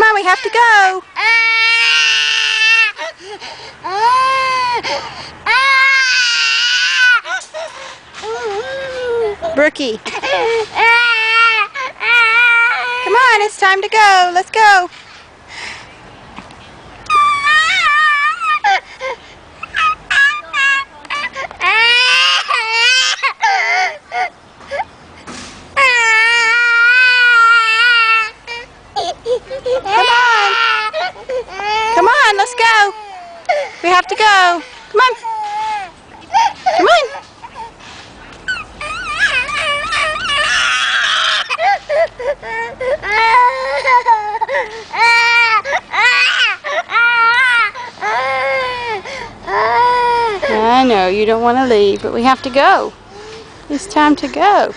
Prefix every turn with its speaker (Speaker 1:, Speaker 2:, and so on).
Speaker 1: on, we have to go. Brookie. Come on, it's time to go. Let's go. Come on, let's go. We have to go. Come on. Come on. I know you don't want to leave, but we have to go. It's time to go.